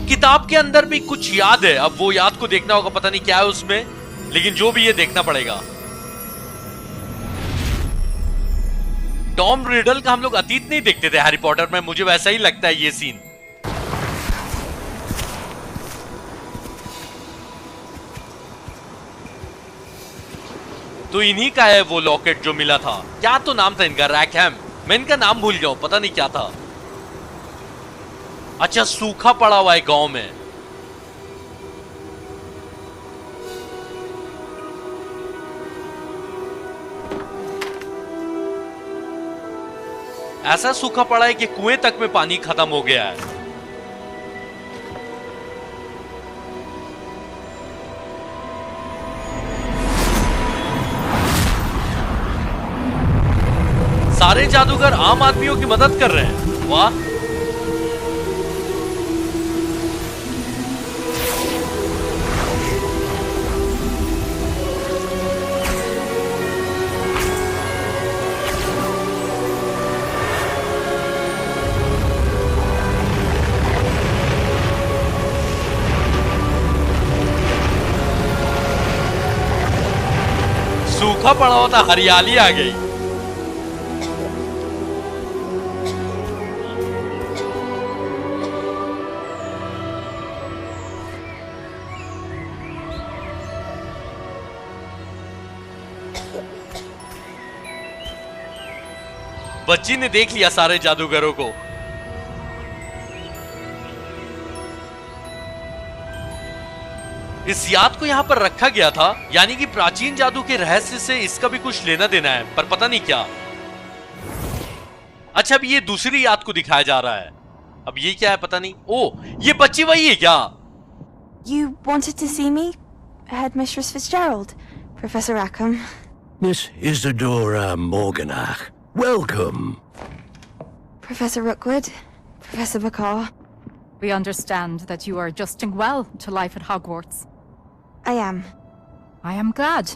किताब के अंदर भी कुछ याद है, अब वो याद को देखना होगा, पता नहीं क्या है उसमें, लेकिन जो भी ये देखना पड़ेगा। टॉम रिडल का हम लोग अतीत नहीं देखते थे हैरी पॉटर में, मुझे वैसा ही लगता है ये सीन। तो इन्हीं का है वो लॉकेट जो मिला था। क्या तो नाम था इनका, रैकहैम। मैं इनका नाम भूल गया हूं, पता नहीं क्या था। अच्छा, सूखा पड़ा हुआ है गांव में। ऐसा सूखा पड़ा है कि कुएं तक में पानी खत्म हो गया है। सारे जादूगर आम आदमियों की मदद कर रहे हैं, वाह। सूखा पड़ा हुआ था, हरियाली आ गई। बच्ची ने देख लिया सारे जादूगरों को। इस याद को यहां पर रखा गया था, यानी कि प्राचीन जादू के रहस्य से इसका भी कुछ लेना देना है, पर पता नहीं क्या। अच्छा, अब ये दूसरी याद को दिखाया जा रहा है। अब ये क्या है पता नहीं। ओ, ये बच्ची वही है क्या? You wanted to see me, Headmistress Fitzgerald, Professor Rackham. Miss Isadora Morganach. Welcome. Professor Rookwood, Professor Bakar. We understand that you are adjusting well to life at Hogwarts. I am. I am glad,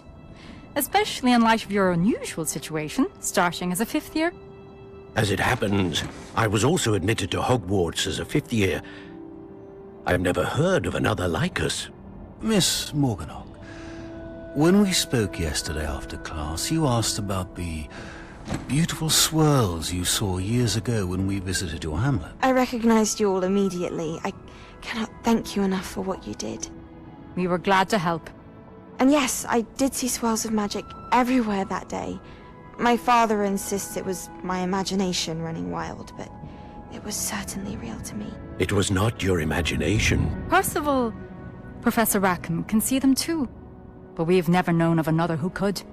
especially in light of your unusual situation, starting as a 5th year. As it happens, I was also admitted to Hogwarts as a 5th year. I've never heard of another like us. Miss Morganach, when we spoke yesterday after class, you asked about the beautiful swirls you saw years ago when we visited your hamlet. I recognized you all immediately. I cannot thank you enough for what you did. We were glad to help. And yes, I did see swirls of magic everywhere that day. My father insists it was my imagination running wild, but it was certainly real to me. It was not your imagination. Percival, Professor Rackham can see them too, but we've never known of another who could.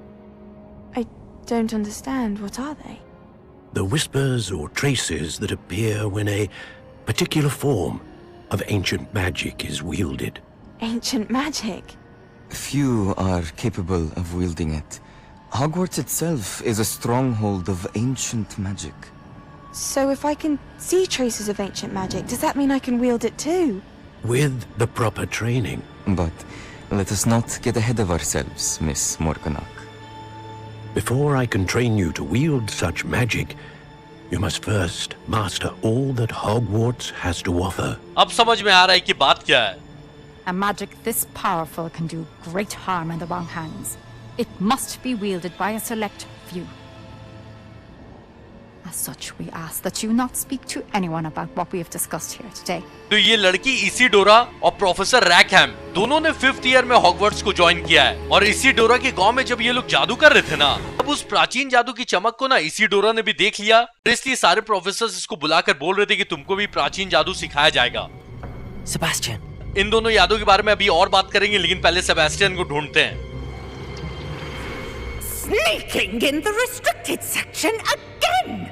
I don't understand. What are they? The whispers or traces that appear when a particular form of ancient magic is wielded. Ancient magic? Few are capable of wielding it. Hogwarts itself is a stronghold of ancient magic. So if I can see traces of ancient magic, does that mean I can wield it too? With the proper training. But let us not get ahead of ourselves, Miss Morganach. Before I can train you to wield such magic, you must first master all that Hogwarts has to offer. अब समझ में आ रहा है कि बात क्या है। A magic this powerful can do great harm in the wrong hands. It must be wielded by a select few. As such, we ask that you not speak to anyone about what we have discussed here today. तो ये लड़की इसीडोरा और professor रैकहैम दोनों ने 5th year में Hogwarts को join किया है। और इसीडोरा के गांव में जब ये लोग जादू कर रहे थे ना, अब उस प्राचीन जादू की चमक को ना इसीडोरा ने भी देख लिया, इसलिए सारे प्रोफेसर्स इसको बुलाकर बोल रहे थे कि तुमको भी प्राचीन जादू सिखाया जाएगा। Sebastian. इन दोनों यादों के बारे में अभी और बात करेंगे, लेकिन पहले सेबेस्टियन को ढूंढते हैं। Sneaking in the restricted section again!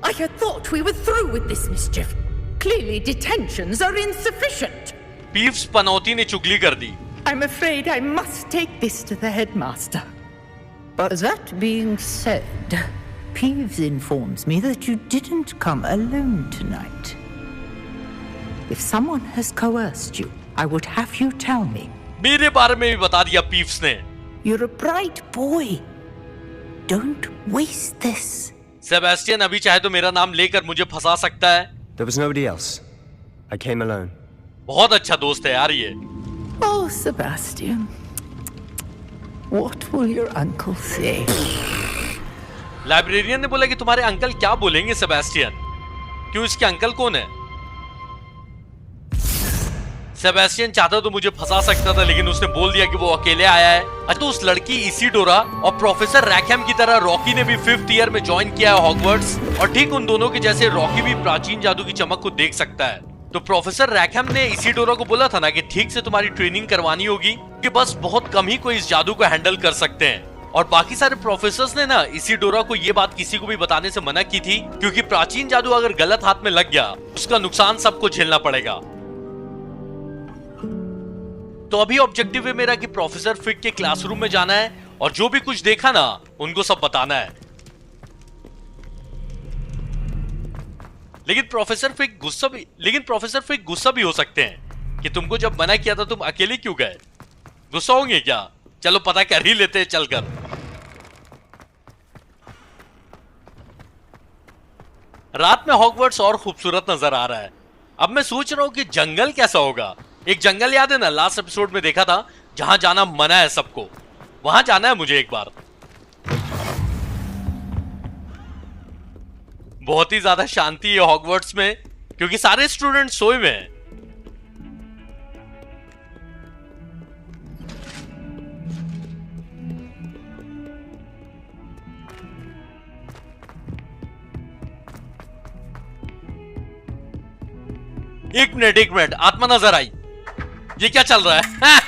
I had thought we were through with this mischief. Clearly detentions are insufficient. Peeves पनौती ने चुगली कर दी। I'm afraid I must take this to the headmaster. But that being said, Peeves informs me that you didn't come alone tonight. If someone has coerced you, I would have you tell me. मेरे बारे में भी बता दिया Peeves ने। You're a bright boy. Don't waste this. Sebastian अभी चाहे तो मेरा नाम लेकर मुझे फंसा सकता है। There was nobody else. I came alone. बहुत अच्छा दोस्त है यार ये। Oh, Sebastian. What will your uncle say? Librarian ने बोला कि तुम्हारे अंकल क्या बोलेंगे सेबेस्टियन? क्यों, इसके अंकल कौन है? सेबेस्टियन चाहता तो मुझे फंसा सकता था, लेकिन उसने बोल दिया कि वो अकेले आया है। अच्छा, तो उस लड़की इसीडोरा और प्रोफेसर रैकहैम की तरह रॉकी ने भी 5th ईयर में ज्वाइन किया है हॉगवर्ट्स, और ठीक उन दोनों के जैसे रॉकी भी प्राचीन जादू की चमक को देख सकता है। तो प्रोफेसर रैकहैम ने इसीडोरा को बोला था ना कि ठीक से तुम्हारी ट्रेनिंग करवानी होगी, कि बस बहुत कम ही कोई इस जादू को हैंडल कर सकते हैं। और बाकी सारे प्रोफेसर्स ने ना इसीडोरा को ये बात किसी को भी बताने से मना की थी, क्योंकि प्राचीन जादू अगर गलत हाथ में लग गया उसका नुकसान सबको झेलना पड़ेगा। तो अभी ऑब्जेक्टिव है मेरा कि प्रोफेसर फिग के क्लासरूम में जाना है और जो भी कुछ देखा ना उनको सब बताना है। लेकिन प्रोफेसर फिग गुस्सा भी हो सकते हैं कि तुमको जब मना किया था तुम अकेले क्यों गए। गुस्सा होंगे क्या? चलो पता कर ही लेते हैं चलकर। रात में हॉगवर्ट्स और खूबसूरत नजर आ रहा है। अब मैं सोच रहा हूं कि जंगल कैसा होगा। एक जंगल याद है ना, लास्ट एपिसोड में देखा था, जहां जाना मना है सबको, वहां जाना है मुझे एक बार। बहुत ही ज्यादा शांति है हॉगवर्ट्स में, क्योंकि सारे स्टूडेंट सोए हुए हैं। एक मिनट, आत्मा नजर आई। ये क्या चल रहा है? हाँ?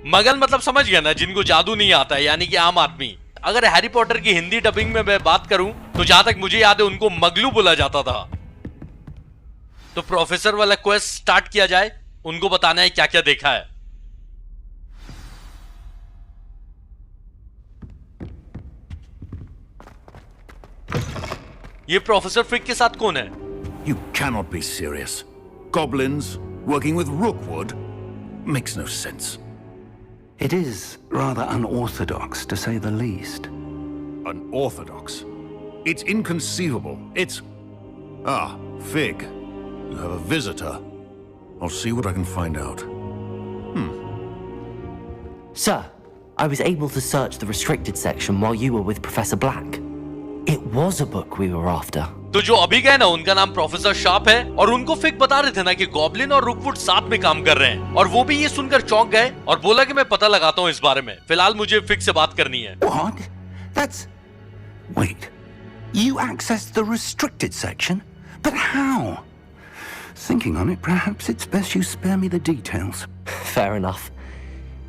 मगल मतलब समझ गया ना, जिनको जादू नहीं आता है, यानी कि आम आदमी। अगर हैरी पॉटर की हिंदी डबिंग में मैं बात करूं तो जहां तक मुझे याद है उनको मगलू बोला जाता था। तो प्रोफेसर वाला क्वेस्ट स्टार्ट किया जाए, उनको बताना है क्या क्या देखा है। ये प्रोफेसर फिग के साथ कौन है? You cannot be serious. Goblins working with Rookwood? Makes no sense. It is rather unorthodox, to say the least. Unorthodox? It's inconceivable. It's... Ah, Fig. You have a visitor. I'll see what I can find out. Sir, I was able to search the restricted section while you were with Professor Black. It was a book we were after. तो जो अभी गए ना, उनका नाम professor sharp है, और उनको फिग बता रहे थे ना कि गॉब्लिन और रुकवुड साथ में काम कर रहे हैं, और वो भी ये सुनकर चौंक गए और बोला कि मैं पता लगाता हूँ इस बारे में। फिलहाल मुझे फिग से बात करनी है। What? That's... Wait. You accessed the restricted section? But how? Thinking on it, perhaps it's best you spare me the details. Fair enough.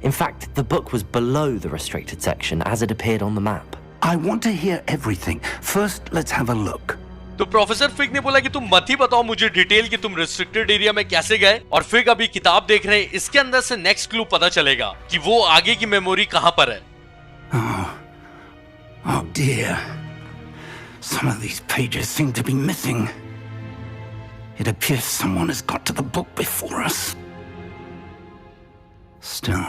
In fact, the book was below the restricted section as it appeared on the map. I want to hear everything. First, let's have a look. तो professor fig ने बोला कि तुम मत ही बताओ मुझे detail कि तुम रिस्ट्रिक्टेड एरिया में कैसे गए, और फिग अभी किताब देख रहे हैं, इसके अंदर से नेक्स्ट क्लू पता चलेगा कि वो आगे की मेमोरी कहां पर है। Oh dear. Some of these pages seem to be missing. It appears someone has got to the book before us. Still,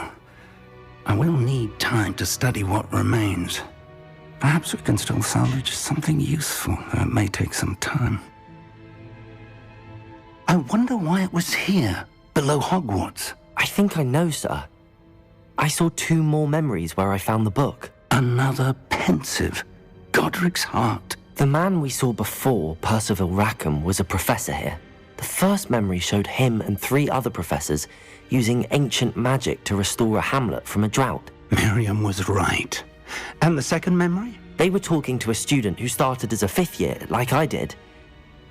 I will need time to study what remains. Perhaps we can still salvage something useful, though it may take some time. I wonder why it was here, below Hogwarts. I think I know, sir. I saw 2 more memories where I found the book. Another pensive. Godric's heart. The man we saw before, Percival Rackham, was a professor here. The first memory showed him and 3 other professors using ancient magic to restore a hamlet from a drought. Miriam was right. And the second memory? They were talking to a student who started as a 5th year, like I did.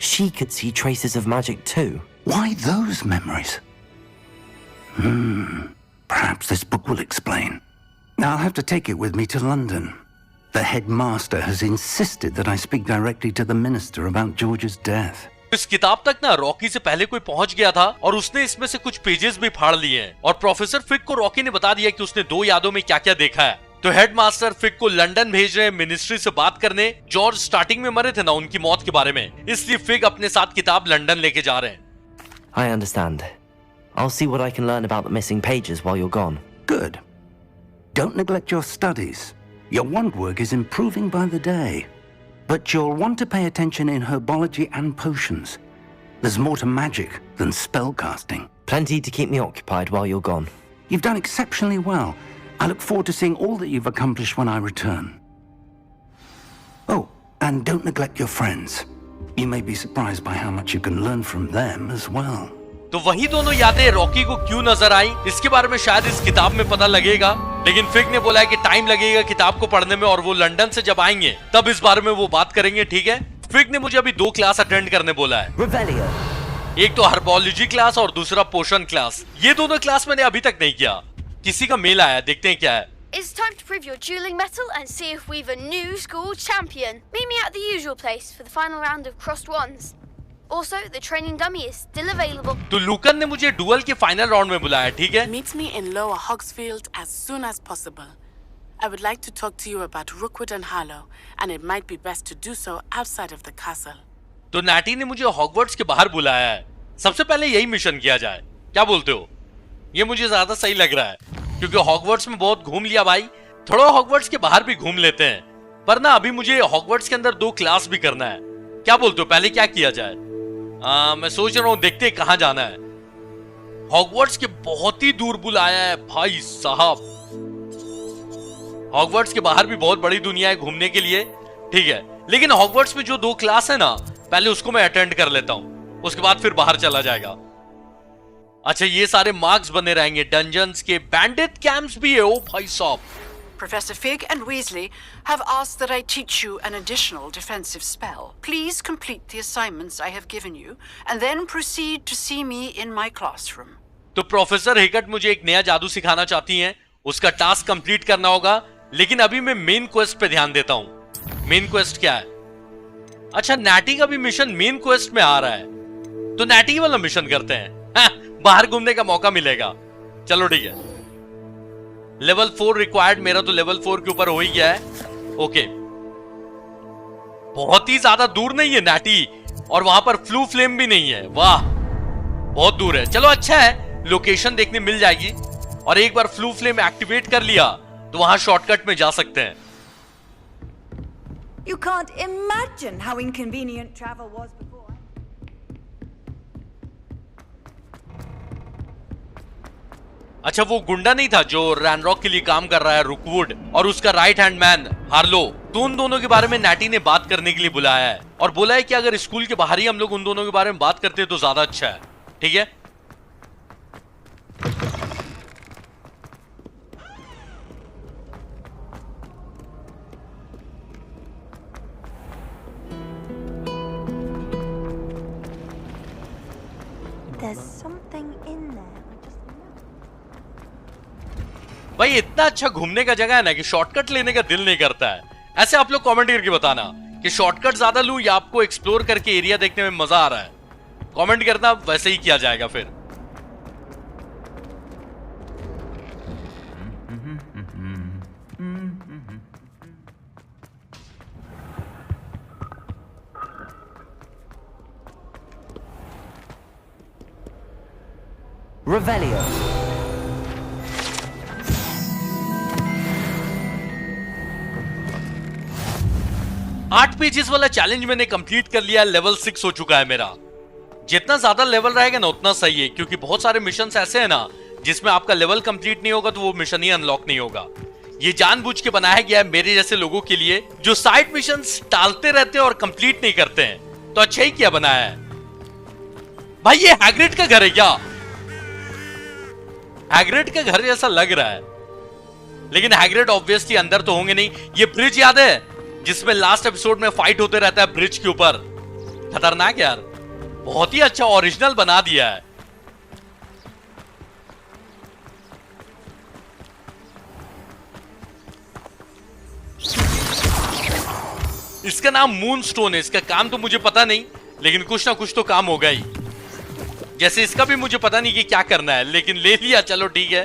She could see traces of magic too. Why those memories? Perhaps this book will explain. Now I'll have to take it with me to London. The headmaster has insisted that I speak directly to the minister about George's death. इस किताब तक ना Rocky से पहले कोई पहुंच गया था, और उसने इसमें से कुछ पेजेस भी फाड़ लिए हैं, और प्रोफेसर फिग को रॉकी ने बता दिया कि उसने 2 यादों में क्या क्या देखा है। तो हेडमास्टर फिग को लंदन भेज रहे हैं मिनिस्ट्री से बात करने। जॉर्ज स्टार्टिंग में मरे थे ना, उनकी मौत के बारे में, इसलिए फिग अपने साथ किताब लंदन लेके जा रहे हैं। I understand. I'll see what I can learn about the missing pages while you're gone. Good. Don't neglect your studies. Your wand work is improving by the day. But you'll want to pay attention in herbology and potions. There's more to magic than spellcasting. Plenty to keep me occupied while you're gone. You've done exceptionally well. I look forward to seeing all that you've accomplished when I return. Oh, and don't neglect your friends. You may be surprised by how much you can learn from them as well. तो वही दोनों यादें Rocky को क्यों नजर आई, इसके बारे में शायद इस किताब में पता लगेगा, लेकिन फिग ने बोला है कि टाइम लगेगा किताब को पढ़ने में, और वो लंदन से जब आएंगे तब इस बारे में वो बात करेंगे, ठीक है। फिग ने मुझे अभी 2 क्लास अटेंड करने बोला है। Revelio. एक तो हर्बोलॉजी क्लास और दूसरा पोशन क्लास। ये दोनों क्लास मैंने अभी तक नहीं किया। किसी का मेल आया, देखते हैं क्या है। It's time to prove your dueling mettle and see if we've a new school champion. Meet me at the usual place for the final round of crossed wands. Also, the training dummy is still available. तो लूकन ने मुझे dual के final round में बुलाया, ठीक है। Meet me in Lower Hogsfield as soon as possible. I would like to talk to you about Rookwood and Harlow, and it might be best to do so outside of the castle. तो natty ने मुझे Hogwarts के बाहर बुलाया है। सबसे पहले यही मिशन किया जाए, क्या बोलते हो? ये मुझे ज्यादा सही लग रहा है, क्योंकि हॉगवर्ट्स में बहुत घूम लिया भाई, थोड़ा हॉगवर्ट्स के बाहर भी घूम लेते हैं। पर ना अभी मुझे हॉगवर्ट्स के अंदर 2 क्लास भी करना है। क्या बोलते हो, पहले क्या किया जाए? मैं सोच रहा हूँ, देखते हैं कहाँ जाना है। हॉगवर्ट्स के बहुत ही दूर बुलाया है भाई साहब। हॉगवर्ट्स के बाहर भी बहुत बड़ी दुनिया है घूमने के लिए, ठीक है, लेकिन हॉगवर्ट्स में जो 2 क्लास है ना, पहले उसको मैं अटेंड कर लेता हूँ, उसके बाद फिर बाहर चला जाएगा। अच्छा, ये सारे मार्क्स बने रहेंगे डंजन्स के, बैंडिट कैंप्स भी है। ओ भाई साहब। Professor Fig and Weasley have asked that I teach you an additional defensive spell. Please complete the assignments I have given you, and then proceed to see me in my classroom. तो professor हिकट मुझे एक नया जादू सिखाना चाहती हैं, उसका task complete करना होगा, लेकिन अभी मैं मेन क्वेस्ट पे ध्यान देता हूँ। मेन क्वेस्ट क्या है? अच्छा, नैटी का भी मिशन मेन क्वेस्ट में आ रहा है, तो नैटी वाला मिशन करते हैं। बाहर घूमने का मौका मिलेगा। चलो ठीक है। लेवल 4 रिक्वायर्ड, मेरा तो लेवल 4 के ऊपर हो ही गया है। ओके, बहुत ही ज्यादा दूर नहीं है नैटी, और वहां पर फ्लू फ्लेम भी नहीं है। वाह, बहुत दूर है। चलो अच्छा है, लोकेशन देखने मिल जाएगी, और एक बार फ्लू फ्लेम एक्टिवेट कर लिया तो वहां शॉर्टकट में जा सकते हैं। You can't imagine how inconvenient travel was before. अच्छा, वो गुंडा नहीं था जो रैनरॉक के लिए काम कर रहा है, रुकवुड, और उसका राइट हैंड मैन हार्लो, तो उन दोनों के बारे में नैटी ने बात करने के लिए बुलाया है, और बोला है कि अगर स्कूल के बाहर ही हम लोग उन दोनों के बारे में बात करते हैं तो ज्यादा अच्छा है, ठीक है। There's something in there. भाई इतना अच्छा घूमने का जगह है ना कि शॉर्टकट लेने का दिल नहीं करता है। ऐसे आप लोग कमेंट करके बताना कि शॉर्टकट ज्यादा लूं या आपको एक्सप्लोर करके एरिया देखने में मजा आ रहा है। कमेंट करना, वैसे ही किया जाएगा फिर। Revelio. 8 पेजेस वाला चैलेंज मैंने कंप्लीट कर लिया, लेवल 6 हो चुका है मेरा। जितना ज्यादा लेवल रहेगा ना उतना सही है, क्योंकि बहुत सारे मिशंस ऐसे हैं ना जिसमें आपका लेवल कंप्लीट नहीं होगा तो वो मिशन ही अनलॉक नहीं होगा। ये जानबूझ के बनाया गया है मेरे जैसे लोगों के लिए जो साइड मिशंस टालते रहते हैं और कंप्लीट नहीं करते हैं, तो अच्छा ही क्या बनाया है। भाई ये हैग्रिड का घर है क्या? हैग्रिड का घर जैसा लग रहा है, लेकिन हैग्रिड ऑब्वियसली अंदर तो होंगे नहीं। ये ब्रिज याद है जिसमें लास्ट एपिसोड में फाइट होते रहता है ब्रिज के ऊपर? खतरनाक यार, बहुत ही अच्छा ओरिजिनल बना दिया है। इसका नाम मून स्टोन है। इसका काम तो मुझे पता नहीं, लेकिन कुछ ना कुछ तो काम होगा ही। जैसे इसका भी मुझे पता नहीं कि क्या करना है, लेकिन ले लिया, चलो ठीक है।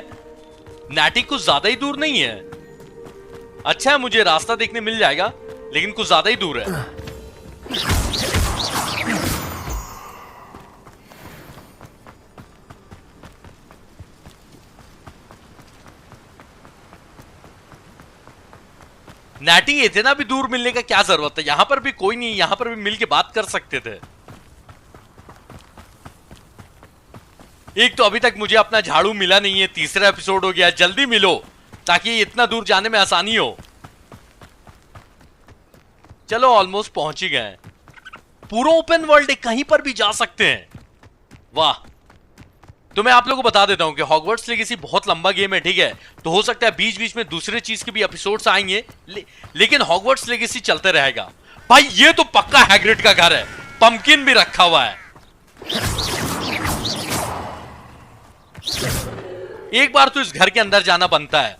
नैटी कुछ ज्यादा ही दूर नहीं है। अच्छा है, मुझे रास्ता देखने मिल जाएगा, लेकिन कुछ ज्यादा ही दूर है। नैटी इतना भी दूर मिलने का क्या जरूरत है, यहां पर भी कोई नहीं, यहां पर भी मिल के बात कर सकते थे। एक तो अभी तक मुझे अपना झाड़ू मिला नहीं है, तीसरा एपिसोड हो गया, जल्दी मिलो ताकि इतना दूर जाने में आसानी हो। चलो ऑलमोस्ट पहुंच ही गए। पूरा ओपन वर्ल्ड है, कहीं पर भी जा सकते हैं, वाह। तो मैं आप लोगों को बता देता हूं कि हॉगवर्ट्स लेगेसी बहुत लंबा गेम है, ठीक है, तो हो सकता है बीच बीच में दूसरे चीज के भी एपिसोड्स आएंगे, लेकिन हॉगवर्ट्स लेगेसी चलते रहेगा। भाई ये तो पक्का हैग्रिड का घर है, पंपकिन भी रखा हुआ है। एक बार तो इस घर के अंदर जाना बनता है।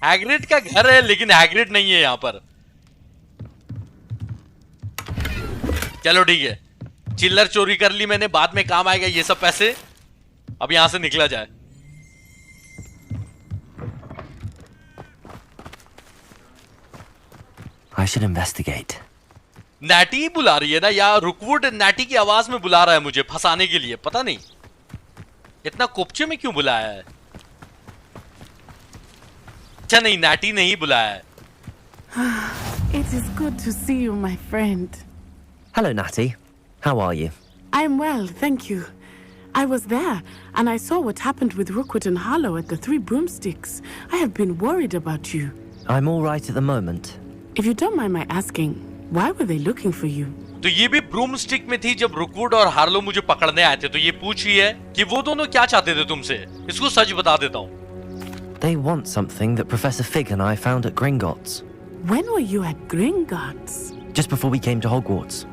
हैग्रिड का घर है लेकिन हैग्रिड नहीं है यहां पर। चलो ठीक है, चिल्लर चोरी कर ली मैंने, बाद में काम आएगा ये सब पैसे। अब यहां से निकला जाए। I should investigate. नैटी बुला रही है ना, या रुकवुड नैटी की आवाज में बुला रहा है मुझे फंसाने के लिए, पता नहीं इतना कोपचे में क्यों बुलाया है। अच्छा नहीं, नैटी नहीं बुलाया है। It is good to see you, my friend. Hello, Natty. How are you? I'm well, thank you. I was there, and I saw what happened with Rookwood and Harlow at the Three Broomsticks. I have been worried about you. I'm all right at the moment. If you don't mind my asking, why were they looking for you? तो ये भी ब्रूमस्टिक में थी जब रुकवुड और Harlow मुझे पकड़ने आए थे, तो ये पूछ रही है कि वो दोनों क्या चाहते थे तुमसे। इसको सच बता देता हूँ। They want something that Professor Fig and I found at Gringotts. When were you at Gringotts? Just before we came to Hogwarts.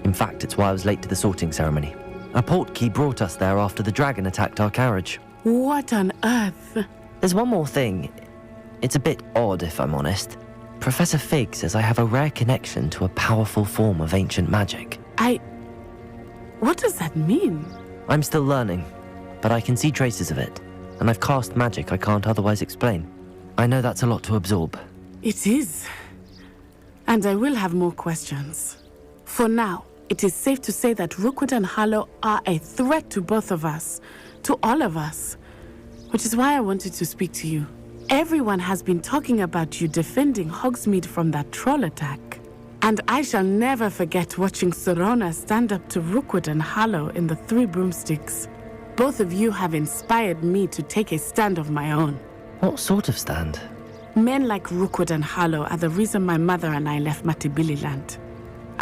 In fact, it's why I was late to the sorting ceremony. A portkey brought us there after the dragon attacked our carriage. What on earth? There's one more thing. It's a bit odd, if I'm honest. Professor Fig says I have a rare connection to a powerful form of ancient magic. What does that mean? I'm still learning, but I can see traces of it. And I've cast magic I can't otherwise explain. I know that's a lot to absorb. It is. And I will have more questions. For now, it is safe to say that Rookwood and Harlow are a threat to both of us. To all of us. Which is why I wanted to speak to you. Everyone has been talking about you defending Hogsmeade from that troll attack. And I shall never forget watching Sorona stand up to Rookwood and Harlow in the Three Broomsticks. Both of you have inspired me to take a stand of my own. What sort of stand? Men like Rookwood and Harlow are the reason my mother and I left Matibili land.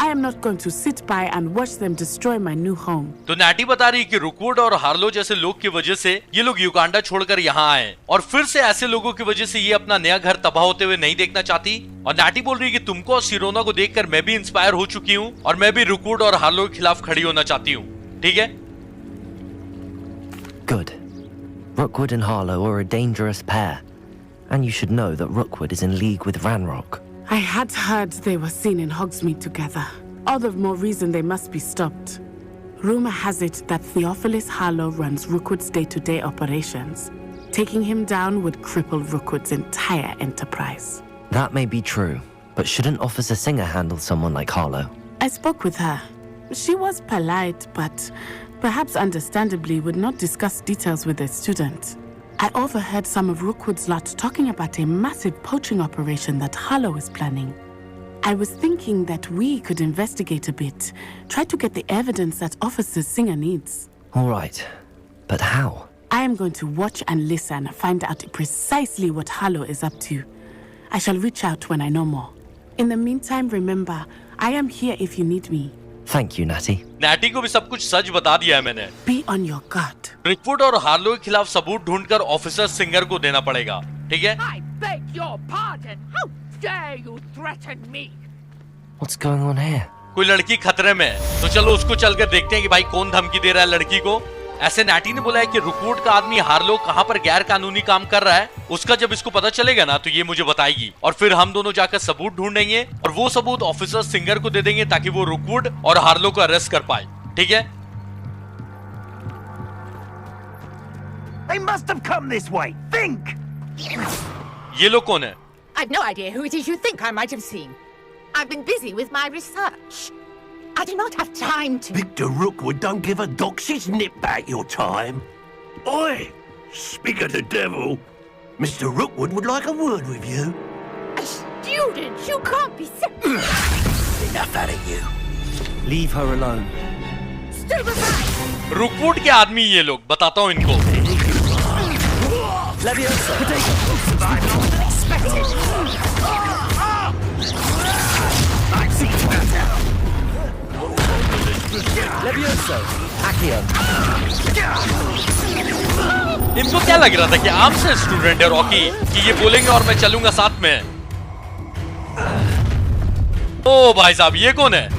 I am not going to sit by and watch them destroy my new home. तो natty बता रही है कि रुकवुड और Harlow जैसे लोग की वजह से ये लोग युगांडा छोड़कर यहाँ आए, और फिर से ऐसे लोगों की वजह से ये अपना नया घर तबाह होते हुए नहीं देखना चाहती। और नैटी बोल रही है कि तुमको और सिरोना को देखकर मैं भी इंस्पायर हो चुकी हूँ, और मैं भी रुकवुड और हार्लो के खिलाफ खड़ी होना चाहती हूँ। ठीक है? Good. Rookwood and Harlow are a dangerous pair. And you should know that Rookwood is in league with Ranrock. I had heard they were seen in Hogsmeade together. All the more reason they must be stopped. Rumor has it that Theophilus Harlow runs Rookwood's day-to-day operations. Taking him down would cripple Rookwood's entire enterprise. That may be true, but shouldn't Officer Singer handle someone like Harlow? I spoke with her. She was polite, but perhaps understandably would not discuss details with a student. I overheard some of Rookwood's lot talking about a massive poaching operation that Harlow is planning. I was thinking that we could investigate a bit, try to get the evidence that Officer Singer needs. All right, but how? I am going to watch and listen, find out precisely what Harlow is up to. I shall reach out when I know more. In the meantime, remember, I am here if you need me. Thank you, Natty. Natty को भी सब कुछ सच बता दिया है मैंने। Be on your guard. रुकवुड और Harlow के खिलाफ सबूत ढूंढकर ऑफिसर सिंगर को देना पड़ेगा, ठीक है? I beg your pardon. How dare you threaten me? What's going on here? कोई लड़की खतरे में है, तो चलो उसको चलकर देखते हैं कि भाई कौन धमकी दे रहा है लड़की को। ऐसे नैटी ने बोला है कि रुकवुड का आदमी हार्लो कहां पर गैर कानूनी काम कर रहा है, उसका जब इसको पता चलेगा ना तो ये मुझे बताएगी, और फिर हम दोनों जाकर सबूत ढूंढेंगे और वो सबूत ऑफिसर सिंगर को दे देंगे ताकि वो रुकवुड और हार्लो को अरेस्ट कर पाए। ठीक है? They must have come this way. Think. ये लोग कौन है? I've no idea who it is you think I might have seen. I've been busy with my research. I do not have time to... Victor Rookwood don't give a doxy's nip back your time. Oi! Speak of the devil, Mr. Rookwood would like a word with you. A student? You can't be Enough out of you. Leave her alone. Stupefy! रुकवुड के आदमी ये लोग, बताता हूँ इनको। Leviosa! Leviosa! Accio! इनको क्या लग रहा था कि आम से स्टूडेंट है रॉकी कि ये बोलेंगे और मैं चलूंगा साथ में। ओ भाई साहब, ये कौन है?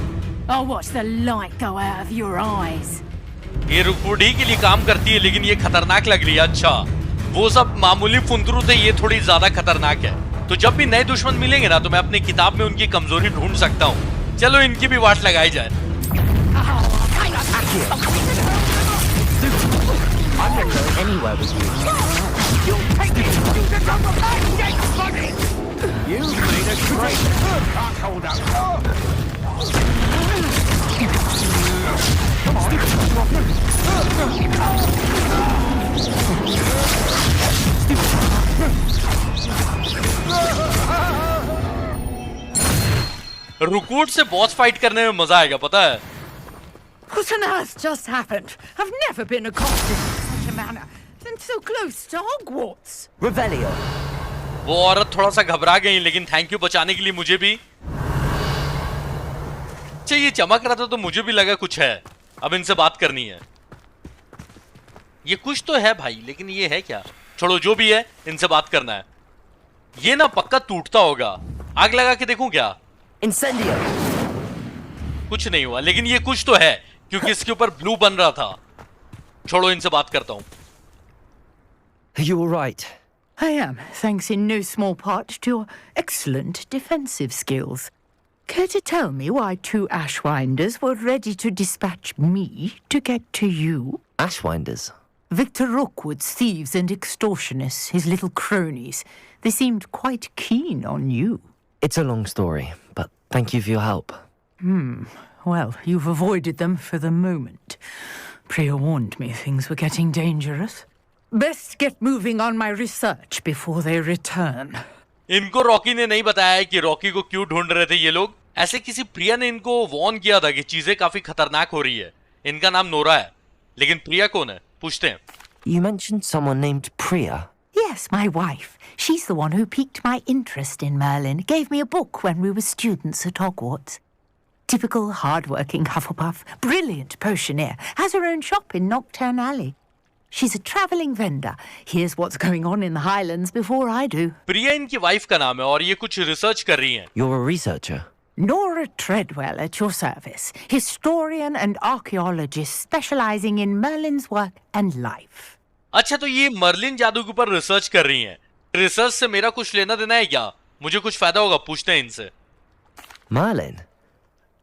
I'll watch the light go out of your eyes. ये रुकवुड ही के लिए काम करती है, लेकिन ये खतरनाक लग रही है। अच्छा, वो सब मामूली फुंदरू थे, ये थोड़ी ज्यादा खतरनाक है। तो जब भी नए दुश्मन मिलेंगे ना, तो मैं अपनी किताब में उनकी कमजोरी ढूंढ सकता हूँ। चलो इनकी भी वाट लगाई जाए। I'm not going anywhere with you. You'll take it! You made a great... Can't hold up. Come on. रुकवुड से बॉस फाइट करने में मजा आएगा, पता है? What on earth just happened? I've never been accosted in such a manner, and so close to Hogwarts. Revelio. वो औरत थोड़ा सा घबरा गई, लेकिन थैंक यू बचाने के लिए मुझे भी। अच्छा, ये चमक रहा था तो मुझे भी लगा कुछ है। अब इनसे बात करनी है। ये कुछ तो है भाई, लेकिन ये है क्या? छोड़ो, जो भी है, इनसे बात करना है। ये ना पक्का टूटता होगा। आग लगा के देखूं क्या? Incendio. कुछ नहीं हुआ, लेकिन ये कुछ तो है, क्योंकि इसके ऊपर ब्लू बन रहा था। छोड़ो, इनसे बात करता हूं। Are you all right? I am, thanks in no small part to your excellent defensive skills. Care to tell me why 2 Ashwinders were ready to dispatch me to get to you? Ashwinders? Victor Rookwood's thieves and extortionists, his little cronies. They seemed quite keen on you. It's a long story, but thank you for your help. Well, you've avoided them for the moment. Priya warned me things were getting dangerous. Best get moving on my research before they return. इनको Rocky ने नहीं बताया है कि Rocky को क्यों ढूंढ रहे थे ये लोग। ऐसे किसी प्रिया ने इनको वॉर्न किया था कि चीजें काफी खतरनाक हो रही है। इनका नाम नोरा है, लेकिन प्रिया कौन है? पूछते हैं। You mentioned someone named Priya. Yes, my wife. She's the one who piqued my interest in Merlin. Gave me a book when we were students at Hogwarts. Typical hard-working Hufflepuff, brilliant potioneer, has her own shop in Nocturne Alley. She's a travelling vendor. Here's what's going on in the Highlands before I do. प्रिया इनकी wife का नाम है और ये कुछ research कर रही हैं। You're a researcher. Nora Treadwell at your service, historian and archaeologist specializing in Merlin's work and life. अच्छा, तो ये मर्लिन जादू के ऊपर रिसर्च कर रही हैं। रिसर्च से मेरा कुछ लेना देना है क्या? मुझे कुछ फायदा होगा? पूछते हैं इनसे। Merlin?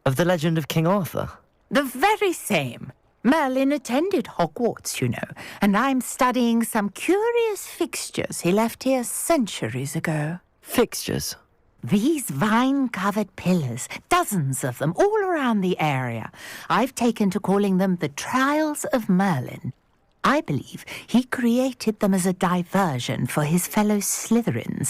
Of the legend of King Arthur? The very same. Merlin attended Hogwarts, you know, and I'm studying some curious fixtures he left here centuries ago. Fixtures? These vine-covered pillars, dozens of them, all around the area. I've taken to calling them the Trials of Merlin. I believe he created them as a diversion for his fellow Slytherins.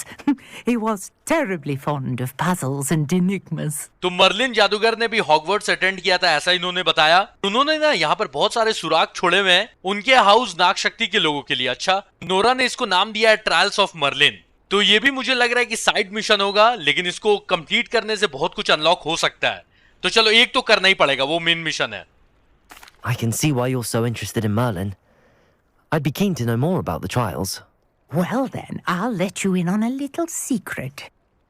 He was terribly fond of puzzles and enigmas. तो Merlin जादूगर ने भी Hogwarts attend किया था, ऐसा इन्होंने बताया। उन्होंने ना यहाँ पर बहुत सारे सुराग छोड़े हुए हैं उनके हाउस नाग शक्ति के लोगों के लिए। अच्छा, नोरा ने इसको नाम दिया है ट्रायल्स ऑफ मर्लिन। तो ये भी मुझे लग रहा है कि साइड मिशन होगा, लेकिन इसको कंप्लीट करने से बहुत कुछ अनलॉक हो सकता है। तो चलो, एक तो करना ही पड़ेगा, वो मेन मिशन है। I can see why you're so interested in Merlin. I'd be keen to know more about the trials. Well then, I'll let you in on a little secret.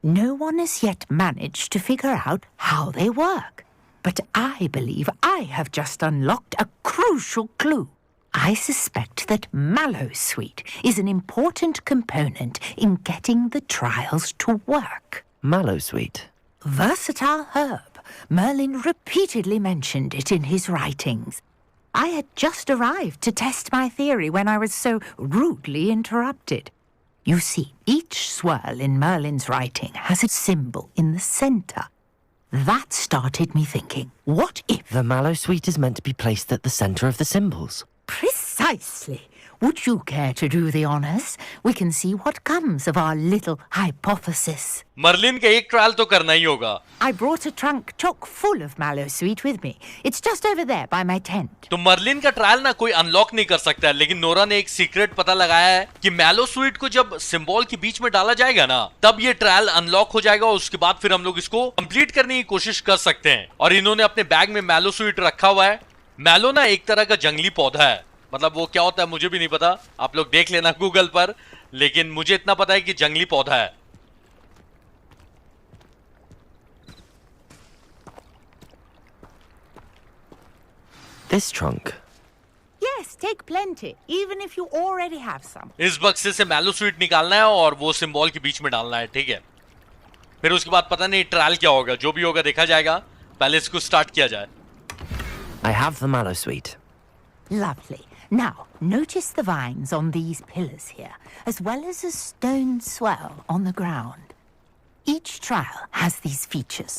No one has yet managed to figure out how they work. But I believe I have just unlocked a crucial clue. I suspect that Mallowsweet is an important component in getting the trials to work. Mallowsweet? Versatile herb. Merlin repeatedly mentioned it in his writings. I had just arrived to test my theory when I was so rudely interrupted. You see, each swirl in Merlin's writing has a symbol in the center. That started me thinking, what if... The Mallowsweet is meant to be placed at the center of the symbols. Precisely. would you care to do the honors? We can see what comes of our little hypothesis. Merlin का एक trial तो करना ही होगा। I brought a trunk chock full of mallow sweet with me. It's just over there by my tent. तो Merlin का trial ना कोई unlock नहीं कर सकता है, लेकिन नोरा ने एक सीक्रेट पता लगाया है कि मैलो स्वीट को जब सिंबल के बीच में डाला जाएगा ना, तब ये ट्रायल अनलॉक हो जाएगा और उसके बाद फिर हम लोग इसको कंप्लीट करने की कोशिश कर सकते हैं। और इन्होंने अपने बैग में मैलो स्वीट रखा हुआ है। मैलो ना एक तरह का जंगली पौधा है, मतलब वो क्या होता है मुझे भी नहीं पता, आप लोग देख लेना गूगल पर, लेकिन मुझे इतना पता है कि जंगली पौधा है। This trunk. Yes, take plenty, even if you already have some. इस बक्से से मैलो स्वीट निकालना है और वो सिंबल के बीच में डालना है, ठीक है। फिर उसके बाद पता नहीं ट्रायल क्या होगा, जो भी होगा देखा जाएगा। पहले इसको स्टार्ट किया जाए। I have the mallow sweet. Lovely. Now, notice the vines on these pillars here, as well as a stone swell on the ground. Each trial has these features.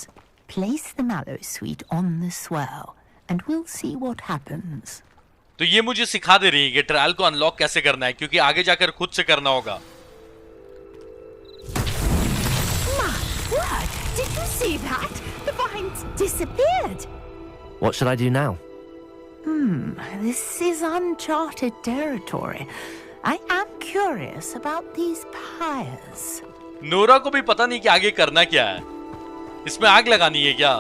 Place the mallow sweet on the swell, and we'll see what happens. तो ये मुझे सिखा दे रही है कि trial को unlock कैसे करना है, क्योंकि आगे जाकर खुद से करना होगा। My word! Did you see that? The vines disappeared. What should I do now? This is uncharted territory. I am curious about these pyres. Nora को भी पता नहीं कि आगे करना क्या है। इसमें आग लगानी है क्या?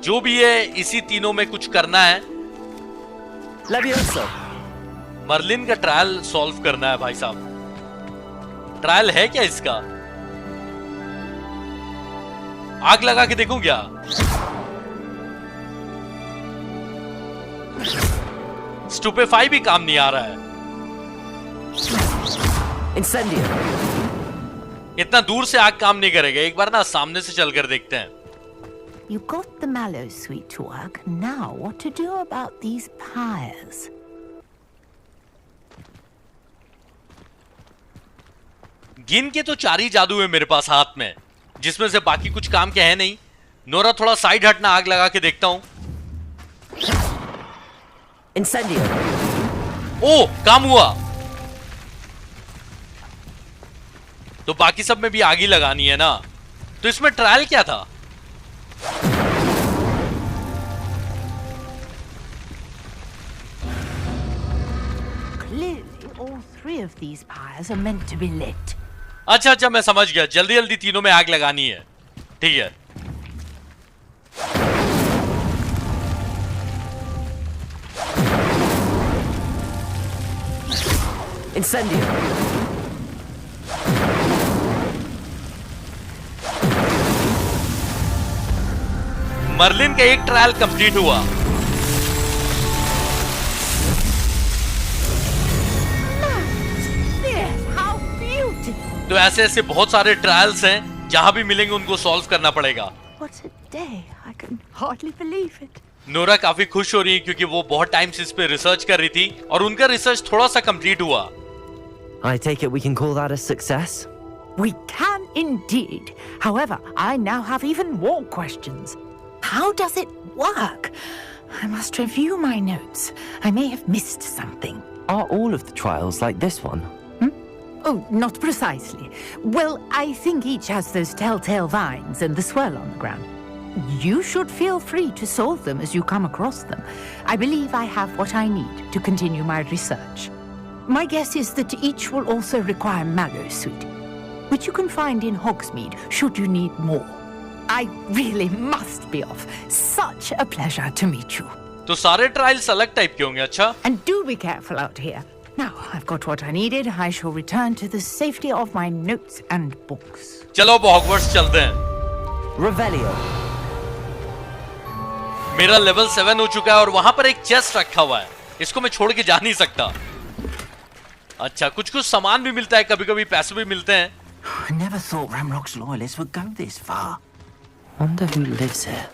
जो भी है, इसी तीनों में कुछ करना है। Levioso. मर्लिन का ट्रायल सॉल्व करना है भाई साहब। ट्रायल है क्या इसका? आग लगा के देखूं क्या? स्टूपेफाई भी काम नहीं आ रहा है। Incendio. इतना दूर से आग काम नहीं करेगा, एक बार ना सामने से चलकर देखते हैं। You got the mallow sweet to work. Now, what to do about these pyres? गिन के तो 4 ही जादू है मेरे पास हाथ में, जिसमें से बाकी कुछ काम के है नहीं। नोरा थोड़ा साइड हटना, आग लगा के देखता हूं। Incendio. ओ, काम हुआ। तो बाकी सब में भी आग ही लगानी है ना। तो इसमें ट्रायल क्या था? Clearly, all three of these pyres are meant to be lit. अच्छा, मैं समझ गया। जल्दी जल्दी तीनों में आग लगानी है, ठीक है। Incendio. मर्लिन का एक ट्रायल कंप्लीट हुआ। How beautiful! तो ऐसे ऐसे बहुत सारे ट्रायल्स हैं, जहां भी मिलेंगे उनको सॉल्व करना पड़ेगा। What a day! I can hardly believe it. Nora काफी खुश हो रही है क्योंकि वो बहुत टाइम से इस पे रिसर्च कर रही थी और उनका रिसर्च थोड़ा सा कंप्लीट हुआ। I take it we can call that a success? We can indeed. However, I now have even more questions. How does it work? I must review my notes. I may have missed something. Are all of the trials like this one? Oh, not precisely. Well, I think each has those telltale vines and the swirl on the ground. You should feel free to solve them as you come across them. I believe I have what I need to continue my research. My guess is that each will also require mallow sweet, which you can find in Hogsmeade should you need more. I really must be off. Such a pleasure to meet you. तो सारे trials अलग type के होंगे, अच्छा? And do be careful out here. Now, I've got what I needed. I shall return to the safety of my notes and books. चलो अब Hogwarts चलते हैं। Revelio. मेरा लेवल 7 हो चुका है और वहां पर एक चेस्ट रखा हुआ है। इसको मैं छोड़ के जा नहीं सकता। अच्छा, कुछ कुछ सामान भी मिलता है, कभी कभी पैसे भी मिलते हैं। I never thought Ramrock's loyalists would go this far. Wonder who lives here.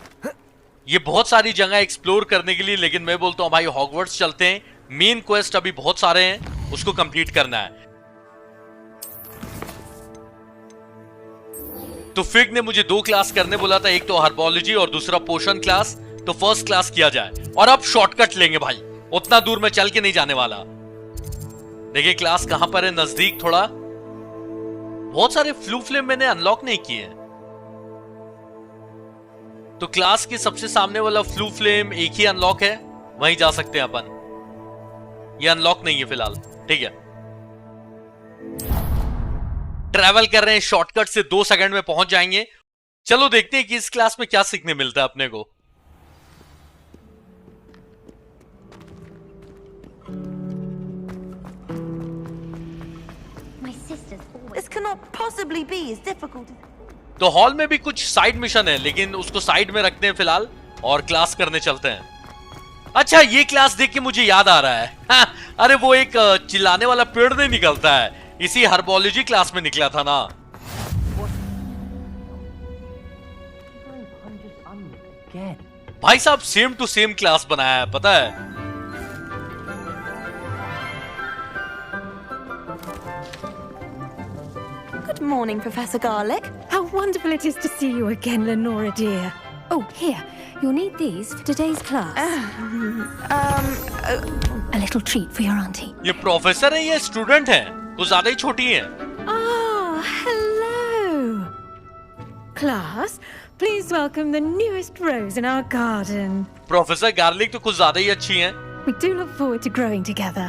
ये बहुत सारी जगह एक्सप्लोर करने के लिए, लेकिन मैं बोलता हूँ भाई हॉगवर्ट्स चलते हैं। मेन क्वेस्ट अभी बहुत सारे हैं, उसको कंप्लीट करना है। तो फिग ने मुझे 2 क्लास करने बोला था, एक तो हर्बोलॉजी और दूसरा पोशन क्लास। तो फर्स्ट क्लास किया जाए और अब शॉर्टकट लेंगे भाई। उतना दूर मैं चल के नहीं जाने वाला। देखिए क्लास कहां पर है, नजदीक थोड़ा। बहुत सारे फ्लू फ्लेम मैंने अनलॉक नहीं किए हैं, तो क्लास के सबसे सामने वाला फ्लू फ्लेम एक ही अनलॉक है, वहीं जा सकते हैं अपन। ये अनलॉक नहीं है फिलहाल, ठीक है। ट्रैवल कर रहे हैं शॉर्टकट से, 2 सेकंड में पहुंच जाएंगे। चलो देखते हैं कि इस क्लास में क्या सीखने मिलता है अपने को। This cannot possibly be as difficult as... तो हॉल में भी कुछ साइड मिशन है, लेकिन उसको साइड में रखते हैं फिलहाल और क्लास करने चलते हैं। अच्छा, ये क्लास देख के मुझे याद आ रहा है। हाँ, अरे वो एक चिल्लाने वाला पेड़ नहीं निकलता है, इसी हर्बोलॉजी क्लास में निकला था ना। भाई साहब सेम टू सेम क्लास बनाया है, पता है। Good morning, Professor Garlick. How wonderful it is to see you again, Lenora dear. Oh, here. You'll need these for today's class. A little treat for your auntie. ये professor है या student है? कुछ ज्यादा ही छोटी है। Oh, hello. Class, please welcome the newest rose in our garden. Professor garlic तो कुछ ज्यादा ही अच्छी हैं। We do look forward to growing together.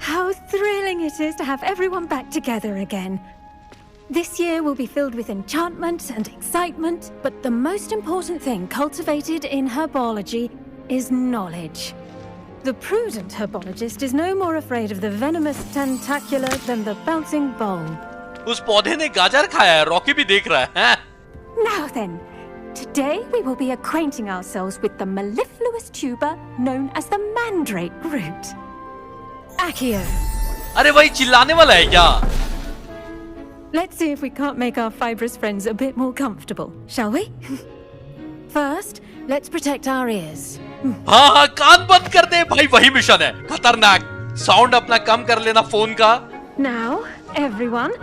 How thrilling it is to have everyone back together again. This year will be filled with enchantment and excitement, but the most important thing cultivated in herbology is knowledge. The prudent herbologist is no more afraid of the venomous tentacular than the bouncing bulb. उस पौधे ने गाजर खाया है, Rocky भी देख रहा है। Now then, today we will be acquainting ourselves with the mellifluous tuber known as the Mandrake root. Accio. अरे भाई चिल्लाने वाला है क्या? Let's see if we can't make our fibrous friends a bit more comfortable, shall we? First, let's protect our ears. हाँ हाँ, कान बंद कर दे भाई, वही मिशन है। खतरनाक। साउंड अपना कम कर लेना फोन का। Now, everyone,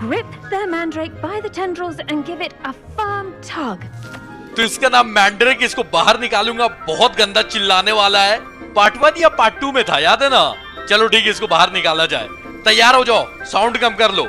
grip the mandrake by the tendrils and give it a firm tug. तो इसका नाम मैंड्रेक, इसको बाहर निकालूंगा। बहुत गंदा चिल्लाने वाला है। पार्ट 1 या पार्ट 2 में था, याद है ना? चलो ठीक है, इसको बाहर निकाला जाए। तैयार हो जाओ, साउंड कम कर लो।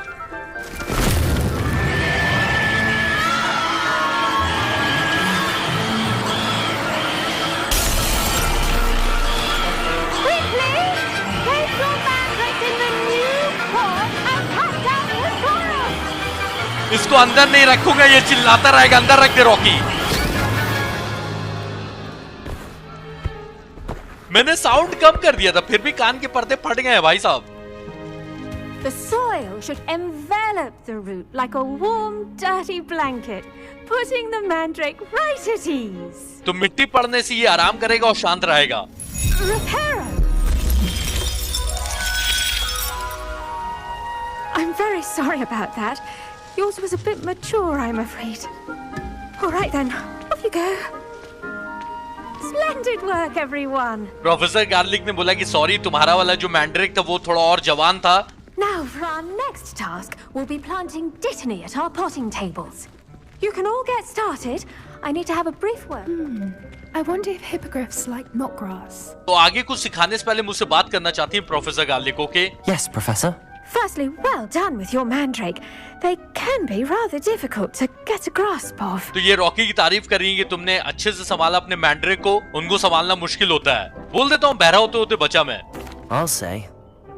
इसको अंदर नहीं रखूंगा, ये चिल्लाता रहेगा। अंदर रख दे रॉकी। मैंने साउंड कम कर दिया था, फिर भी कान के पर्दे फट गए हैं भाई साहब। The soil should envelop the root like a warm, dirty blanket, putting the mandrake right at ease. तो मिट्टी पड़ने से ये आराम करेगा और शांत रहेगा। Reparo. I'm very sorry about that. Yours was a bit mature, I'm afraid. All right then, off you go. Splendid work, everyone. Professor garlic ने बोला कि सॉरी, तुम्हारा वाला जो मैंड्रेक था वो थोड़ा और जवान था। Now for our next task, we'll be planting dittany at our potting tables. You can all get started. I need to have a brief word. I wonder if hippogriffs like knotgrass. तो आगे कुछ सिखाने से पहले मुझसे बात करना चाहती हैं professor garlic, okay? Yes, Professor. Firstly, well done with your mandrake. They can be rather difficult to get a grasp of. तो ये रॉकी की तारीफ कर रही है कि तुमने अच्छे से संभाला अपने मैंड्रेक को। उनको संभालना मुश्किल होता है। बोल देता हूँ, बहरा होते होते बचा मैं। I'll say,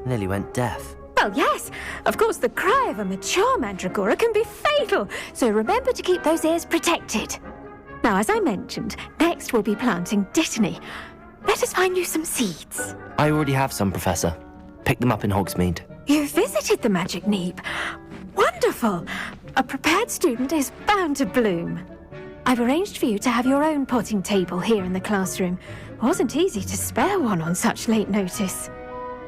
nearly went deaf. Well, yes, of course the cry of a mature mandragora can be fatal, so remember to keep those ears protected. Now, as I mentioned, next we'll be planting dittany. Let us find you some seeds. I already have some, Professor. Picked them up in Hogsmeade. You visited the magic neep. Wonderful! A prepared student is bound to bloom. I've arranged for you to have your own potting table here in the classroom. Wasn't easy to spare one on such late notice.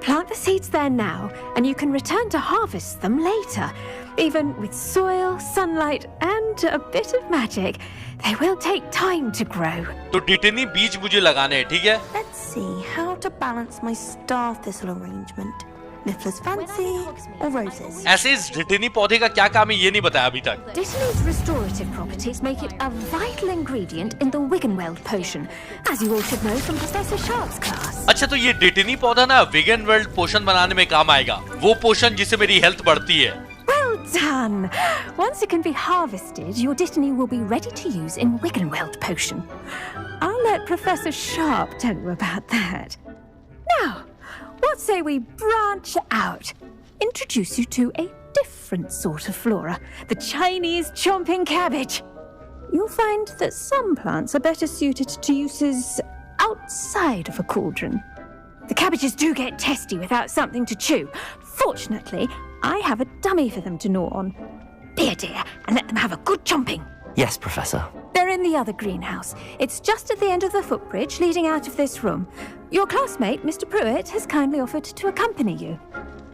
Plant the seeds there now, and you can return to harvest them later. Even with soil, sunlight, and a bit of magic, they will take time to grow. तो डिटनी बीज मुझे लगाने हैं, ठीक है? Let's see how to balance my star thistle arrangement. little as fancy, or roses. ऐसे इस डिटिनी पौधे का क्या काम है ये नहीं बताया अभी तक। Dittany's restorative properties make it a vital ingredient in the Wiggenweld potion, as you all should know from Professor Sharp's class. अच्छा तो ये डिटिनी पौधा ना विगनवेल्ड पोशन बनाने में काम आएगा, वो पोशन जिससे मेरी हेल्थ बढ़ती है। Well done! Once it can be harvested, your Dittany will be ready to use in Wiggenweld potion. I'll let Professor Sharp tell you about that. Now, what say we branch out? Introduce you to a different sort of flora, the Chinese chomping cabbage. You'll find that some plants are better suited to uses outside of a cauldron. The cabbages do get testy without something to chew. Fortunately, I have a dummy for them to gnaw on. Be a dear and let them have a good chomping. Yes, Professor. They're in the other greenhouse. It's just at the end of the footbridge leading out of this room. Your classmate, Mr. Pruitt, has kindly offered to accompany you.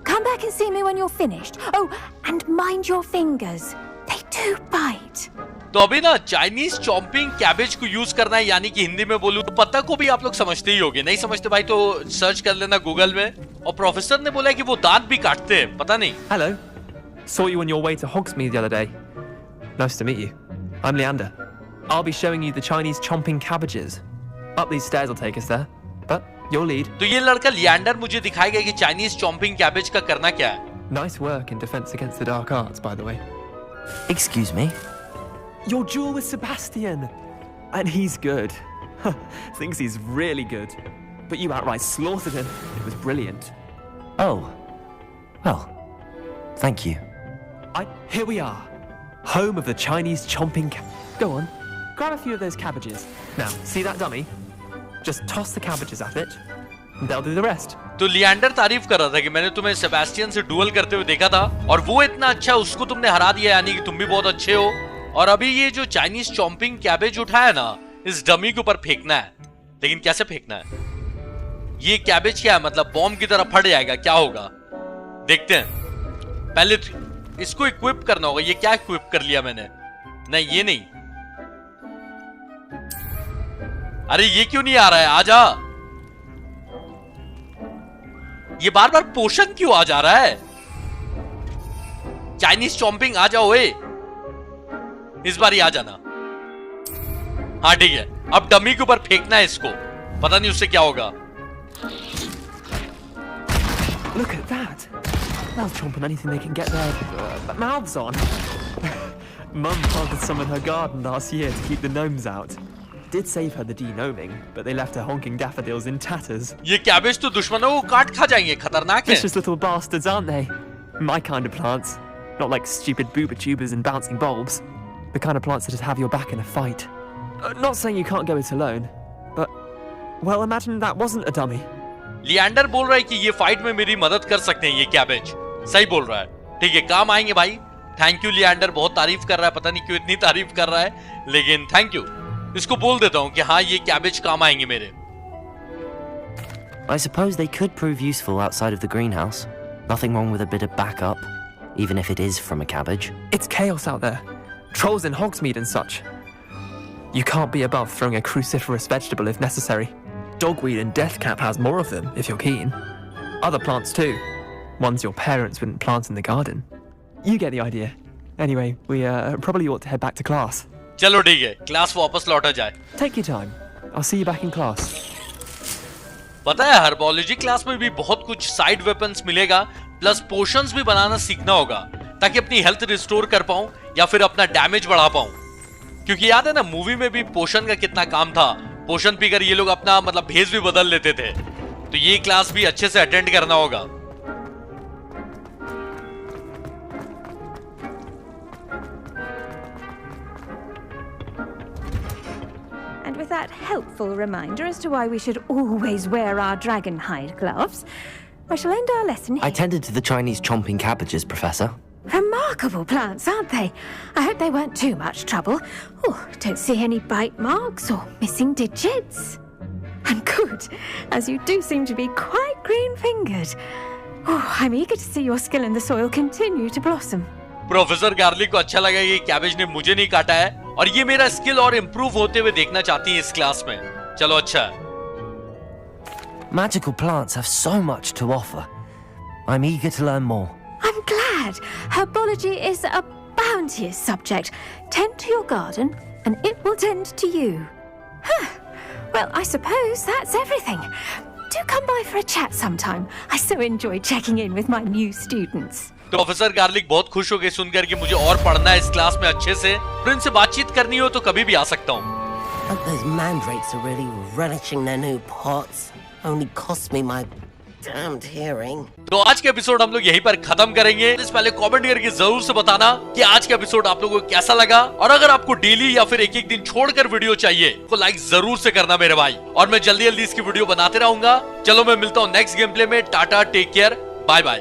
Come back and see me when you're finished. Oh, and mind your fingers. They do bite. तो अभी ना Chinese chomping cabbage को use करना है, यानी कि हिंदी में बोलूं तो पत्ता को भी आप लोग समझते ही होंगे, नहीं समझते भाई तो सर्च कर लेना गूगल में। और प्रोफेसर ने बोला कि वो दांत भी काटते हैं, पता नहीं। Hello. Saw you on your way to Hogsmeade the other day. Nice to meet you. I'm Leander. I'll be showing you the Chinese chomping cabbages. Up these stairs will take us there. But your lead. तो ये लड़का लियांडर मुझे दिखाएगा कि Chinese chomping cabbage का करना क्या है। Nice work in defense against the dark arts, by the way. Excuse me? Your duel with Sebastian. And he's good. Thinks he's really good. But you outright slaughtered him. It was brilliant. Oh. Well, thank you. Here we are. Home of the Chinese chomping Go on. Grab a few of those cabbages. Now, see that dummy? Just toss the cabbages at it. And they'll do the rest. तो लियांडर तारीफ कर रहा था कि मैंने तुम्हें Sebastian से dual करते हुए देखा था और वो इतना अच्छा, उसको तुमने हरा दिया, यानी कि तुम भी बहुत अच्छे हो। और अभी ये जो चाइनीज चॉम्पिंग कैबेज उठाया ना, इस डमी के ऊपर फेंकना है। लेकिन कैसे फेंकना है? ये कैबेज क्या है, मतलब बॉम्ब की तरह फट जाएगा, क्या होगा देखते हैं। पहले इसको इक्विप करना होगा। ये क्या इक्विप कर लिया मैंने? नहीं ये नहीं। अरे ये क्यों नहीं आ रहा है? आजा। ये बार बार पोशन क्यों आ जा रहा है? चाइनीज चॉम्पिंग आ जाओ। इस बार ही आ जाना। हाँ ठीक है, अब डमी के ऊपर फेंकना है इसको, पता नहीं उससे क्या होगा। Look at that. They'll chomp on anything they can get their mouths on. Mum planted some in her garden last year to keep the gnomes out. Did save her the de-gnoming, but they left her honking daffodils in tatters. ये cabbage तो दुश्मनों को काट खा जाएंगे, खतरनाक है। Vicious little bastards, aren't they? My kind of plants. Not like stupid booba tubers and bouncing bulbs. The kind of plants that just have your back in a fight. Not saying you can't go it alone, but, well, imagine that wasn't a dummy. Leander बोल रहा है कि ये fight में मेरी मदद कर सकते हैं ये कैबेज। सही बोल रहा है। ठीक है, काम आएंगे भाई। थैंक यू लियांडर, बहुत तारीफ कर रहा है, पता नहीं क्यों इतनी तारीफ कर रहा है, लेकिन थैंक यू। इसको बोल देता हूँ कि हाँ ये कैबेज काम आएंगे मेरे। I suppose they could prove useful outside of the greenhouse. Nothing wrong with a bit of backup, even if it is from a cabbage. It's chaos out there. Trolls in Hogsmeade and such. You can't be above throwing a cruciferous vegetable if necessary. Dogweed and deathcap has more of them, if you're keen. Other plants too. Ones your parents wouldn't plant in the garden. You get the idea. Anyway, we probably ought to head back to class. चलो ठीक है, class वापस लौटा जाए। Take your time. I'll see you back in class. पता है herbology class में भी बहुत कुछ साइड वेपन्स मिलेगा, प्लस पोशंस भी बनाना सीखना होगा ताकि अपनी हेल्थ रिस्टोर कर पाऊं या फिर अपना डैमेज बढ़ा पाऊं। क्योंकि याद है ना मूवी में भी पोशन का कितना काम था, पोशन पीकर ये लोग अपना मतलब भेष भी बदल लेते थे। तो ये क्लास भी अच्छे से अटेंड करना होगा। And with that helpful reminder as to why we should always wear our dragon hide gloves, I shall end our lesson here. I tended to the Chinese chomping cabbages, Professor. Remarkable plants, aren't they? I hope they weren't too much trouble. Oh, don't see any bite marks or missing digits. And good, as you do seem to be quite green-fingered. Oh, I'm eager to see your skill in the soil continue to blossom. Professor garlic को अच्छा लगा कि cabbage ने मुझे नहीं काटा है और ये मेरा स्किल और इम्प्रूव होते हुए देखना चाहती है इस क्लास में। चलो अच्छा है। Magical plants have so much to offer. I'm eager to learn more. I'm glad. Herbology is a bounteous subject. Tend to your garden, and it will tend to you. Huh. Well, I suppose that's everything. Do come by for a chat sometime. I so enjoy checking in with my new students. तो professor garlic बहुत खुश हो गए सुनकर कि मुझे और पढ़ना है इस क्लास में अच्छे से, और इनसे बातचीत करनी हो तो कभी भी आ सकता हूँ। Hope those mandrakes are really relishing their new pots. Only cost me my damned hearing. तो आज के एपिसोड हम लोग यहीं पर खत्म करेंगे। इससे पहले कमेंट करके जरूर से बताना कि आज का एपिसोड आप लोगों को कैसा लगा, और अगर आपको डेली या फिर एक दिन छोड़कर वीडियो चाहिए तो लाइक जरूर से करना मेरे भाई, और मैं जल्दी जल्दी इसकी वीडियो बनाते रहूंगा। चलो मैं मिलता हूँ नेक्स्ट गेम प्ले में। Tata, take care, bye bye.